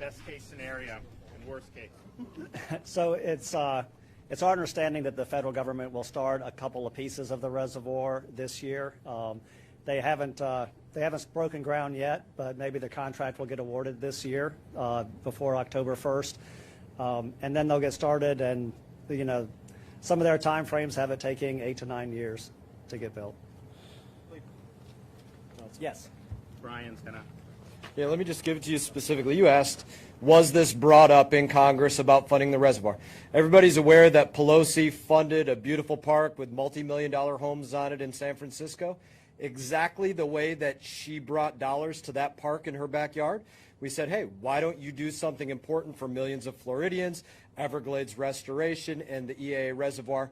best case scenario and worst case? So it's our understanding that the federal government will start a couple of pieces of the reservoir this year. They haven't broken ground yet, but maybe the contract will get awarded this year before October 1st, and then they'll get started. And some of their time frames have it taking 8 to 9 years to get built. Yes. Brian's gonna. Yeah, let me just give it to you specifically. You asked, was this brought up in Congress about funding the reservoir? Everybody's aware that Pelosi funded a beautiful park with multi-million-dollar homes on it in San Francisco, exactly the way that she brought dollars to that park in her backyard. We said, hey, why don't you do something important for millions of Floridians, Everglades restoration, and the EAA reservoir?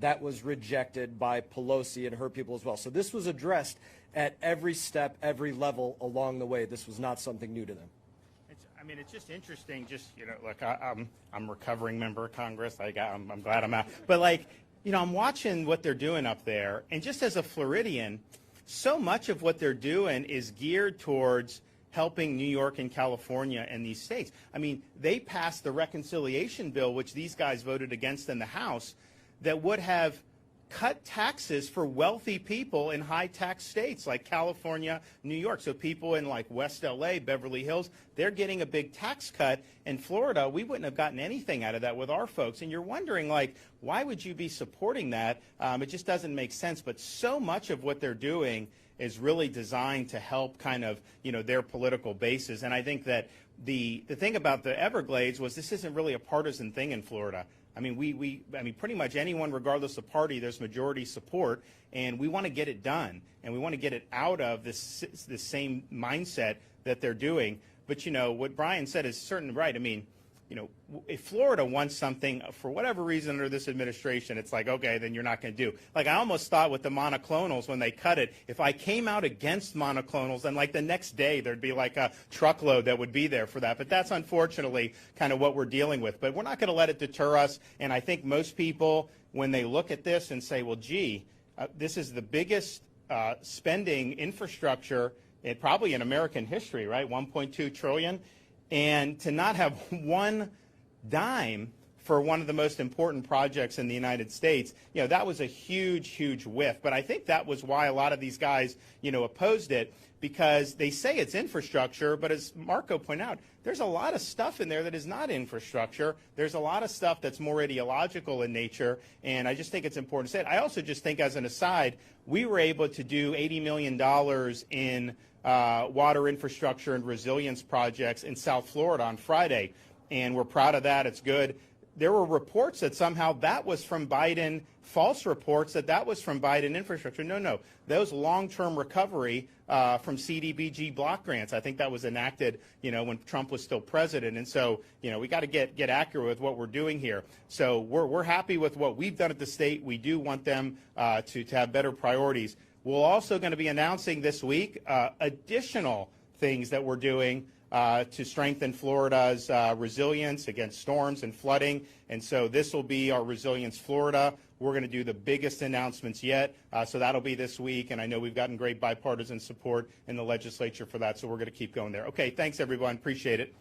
That was rejected by Pelosi and her people as well. So this was addressed at every step, every level along the way. This was not something new to them. It's just interesting. Look, I'm a recovering member of Congress. I'm glad I'm out. But I'm watching what they're doing up there, and just as a Floridian, so much of what they're doing is geared towards helping New York and California and these states. They passed the reconciliation bill, which these guys voted against in the House, that would have cut taxes for wealthy people in high-tax states like California, New York. So people in West L.A., Beverly Hills, they're getting a big tax cut. In Florida, we wouldn't have gotten anything out of that with our folks. And you're wondering, why would you be supporting that? It just doesn't make sense. But so much of what they're doing is really designed to help kind of, their political bases. And I think that the thing about the Everglades was this isn't really a partisan thing in Florida. Pretty much anyone, regardless of party, there's majority support, and we want to get it done, and we want to get it out of this same mindset that they're doing. But what Brian said is certainly right. If Florida wants something for whatever reason under this administration, it's okay, then you're not going to do. I almost thought with the monoclonals when they cut it, if I came out against monoclonals, then the next day there'd be a truckload that would be there for that. But that's unfortunately kind of what we're dealing with. But we're not going to let it deter us. And I think most people, when they look at this and say, well, gee, this is the biggest spending infrastructure probably in American history, right? $1.2 trillion. And to not have one dime for one of the most important projects in the United States, that was a huge, huge whiff. But I think that was why a lot of these guys, opposed it, because they say it's infrastructure. But as Marco pointed out, there's a lot of stuff in there that is not infrastructure. There's a lot of stuff that's more ideological in nature. And I just think it's important to say it. I also just think, as an aside, we were able to do $80 million in water infrastructure and resilience projects in South Florida on Friday, and we're proud of that. It's good. There were reports that somehow that was from Biden, false reports that was from Biden infrastructure. No. Those long-term recovery from CDBG block grants, I think that was enacted, when Trump was still president. And so, we got to get accurate with what we're doing here. So we're happy with what we've done at the state. We do want them to have better priorities. We're also going to be announcing this week additional things that we're doing to strengthen Florida's resilience against storms and flooding. And so this will be our Resilience Florida. We're going to do the biggest announcements yet. So that'll be this week. And I know we've gotten great bipartisan support in the legislature for that. So we're going to keep going there. Okay, thanks, everyone. Appreciate it.